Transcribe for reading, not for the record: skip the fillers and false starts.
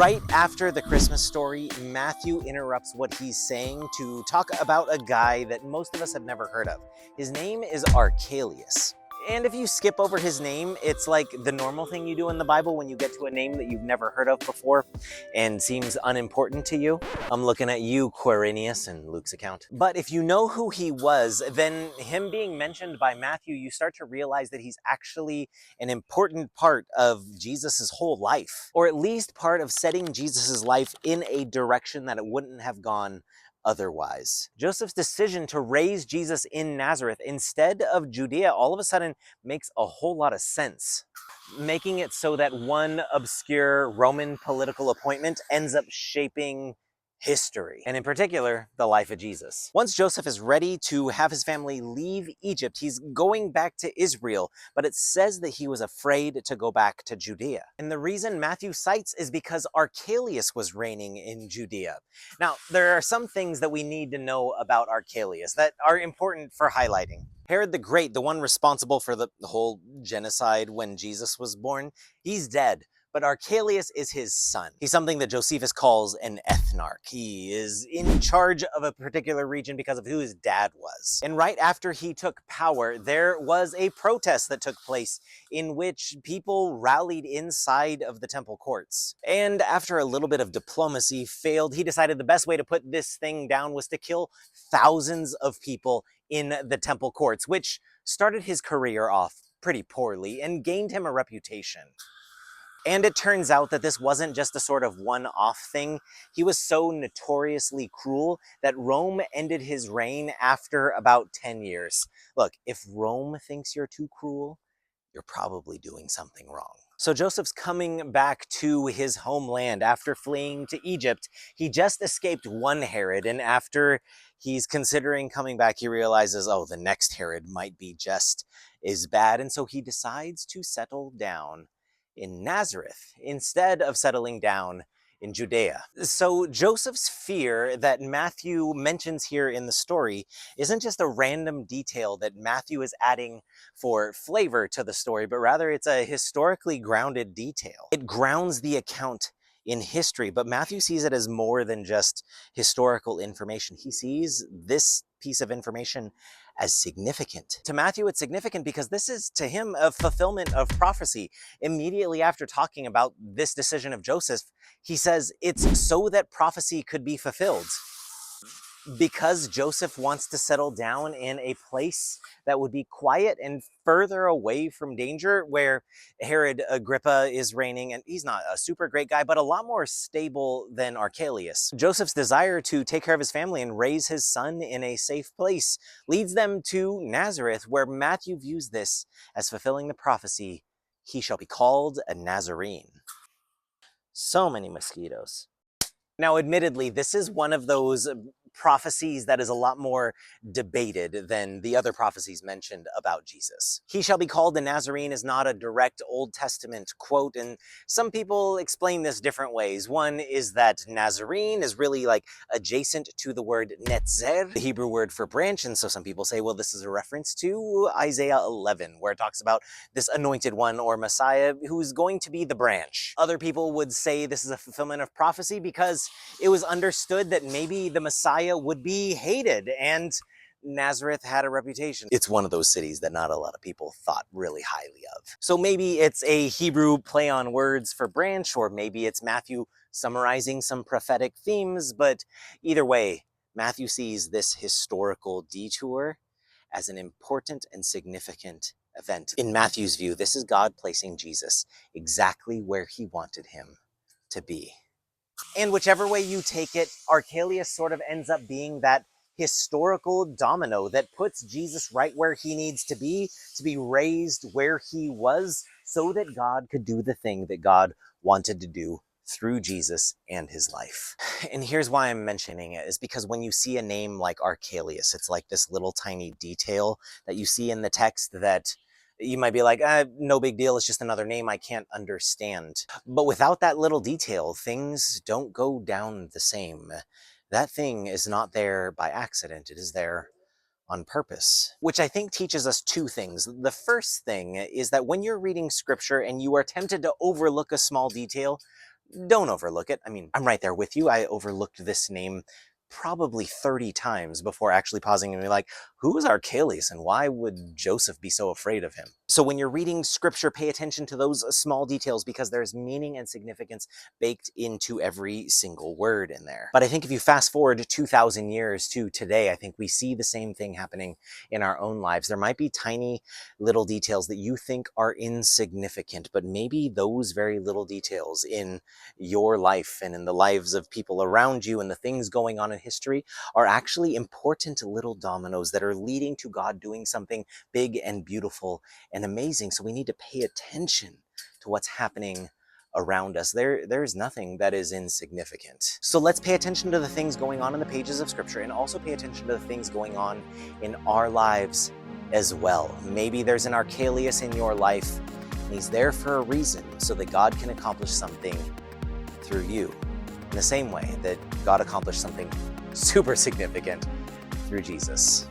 Right after the Christmas story, Matthew interrupts what he's saying to talk about a guy that most of us have never heard of. His name is Archelaus. And if you skip over his name, it's like the normal thing you do in the Bible when you get to a name that you've never heard of before and seems unimportant to you. I'm looking at you, Quirinius, in Luke's account. But if you know who he was, then him being mentioned by Matthew, you start to realize that he's actually an important part of Jesus's whole life, or at least part of setting Jesus's life in a direction that it wouldn't have gone otherwise. Joseph's decision to raise Jesus in Nazareth instead of Judea all of a sudden makes a whole lot of sense, making it so that one obscure Roman political appointment ends up shaping history, and in particular, the life of Jesus. Once Joseph is ready to have his family leave Egypt, he's going back to Israel, but it says that he was afraid to go back to Judea. And the reason Matthew cites is because Archelaus was reigning in Judea. Now, there are some things that we need to know about Archelaus that are important for highlighting. Herod the Great, the one responsible for the whole genocide when Jesus was born, he's dead. But Archelaus is his son. He's something that Josephus calls an ethnarch. He is in charge of a particular region because of who his dad was. And right after he took power, there was a protest that took place in which people rallied inside of the temple courts. And after a little bit of diplomacy failed, he decided the best way to put this thing down was to kill thousands of people in the temple courts, which started his career off pretty poorly and gained him a reputation. And it turns out that this wasn't just a sort of one-off thing. He was so notoriously cruel that Rome ended his reign after about 10 years. Look, if Rome thinks you're too cruel, you're probably doing something wrong. So Joseph's coming back to his homeland after fleeing to Egypt. He just escaped one Herod, and after he's considering coming back, he realizes, oh, the next Herod might be just as bad, and so he decides to settle down in Nazareth instead of settling down in Judea. So Joseph's fear that Matthew mentions here in the story isn't just a random detail that Matthew is adding for flavor to the story, but rather it's a historically grounded detail. It grounds the account in history, but Matthew sees it as more than just historical information. He sees this piece of information as significant. To Matthew, it's significant because this is, to him, a fulfillment of prophecy. Immediately after talking about this decision of Joseph, he says it's so that prophecy could be fulfilled. Because Joseph wants to settle down in a place that would be quiet and further away from danger, where Herod Agrippa is reigning, and he's not a super great guy, but a lot more stable than Archelaus. Joseph's desire to take care of his family and raise his son in a safe place leads them to Nazareth, where Matthew views this as fulfilling the prophecy, he shall be called a Nazarene. So many mosquitoes. Now, admittedly, this is one of those prophecies that is a lot more debated than the other prophecies mentioned about Jesus. He shall be called a Nazarene is not a direct Old Testament quote, and some people explain this different ways. One is that Nazarene is really like adjacent to the word netzer, the Hebrew word for branch, and so some people say, well, this is a reference to Isaiah 11, where it talks about this anointed one or Messiah who's going to be the branch. Other people would say this is a fulfillment of prophecy because it was understood that maybe the Messiah would be hated, and Nazareth had a reputation. It's one of those cities that not a lot of people thought really highly of. So maybe it's a Hebrew play on words for branch, or maybe it's Matthew summarizing some prophetic themes, but either way, Matthew sees this historical detour as an important and significant event. In Matthew's view, this is God placing Jesus exactly where he wanted him to be. And whichever way you take it, Archelaus sort of ends up being that historical domino that puts Jesus right where he needs to be raised where he was, so that God could do the thing that God wanted to do through Jesus and his life. And here's why I'm mentioning it, is because when you see a name like Archelaus, it's like this little tiny detail that you see in the text that you might be like, no big deal, it's just another name I can't understand. But without that little detail, things don't go down the same. That thing is not there by accident, it is there on purpose. Which I think teaches us two things. The first thing is that when you're reading scripture and you are tempted to overlook a small detail, don't overlook it. I mean, I'm right there with you. I overlooked this name probably 30 times before actually pausing and be like, who is Archelaus and why would Joseph be so afraid of him? So when you're reading scripture, pay attention to those small details because there's meaning and significance baked into every single word in there. But I think if you fast forward 2,000 years to today, I think we see the same thing happening in our own lives. There might be tiny little details that you think are insignificant, but maybe those very little details in your life and in the lives of people around you and the things going on in history are actually important little dominoes that are leading to God doing something big and beautiful and amazing. So we need to pay attention to what's happening around us. There's nothing that is insignificant. So let's pay attention to the things going on in the pages of scripture and also pay attention to the things going on in our lives as well. Maybe there's an Archelaus in your life and he's there for a reason so that God can accomplish something through you in the same way that God accomplished something super significant through Jesus.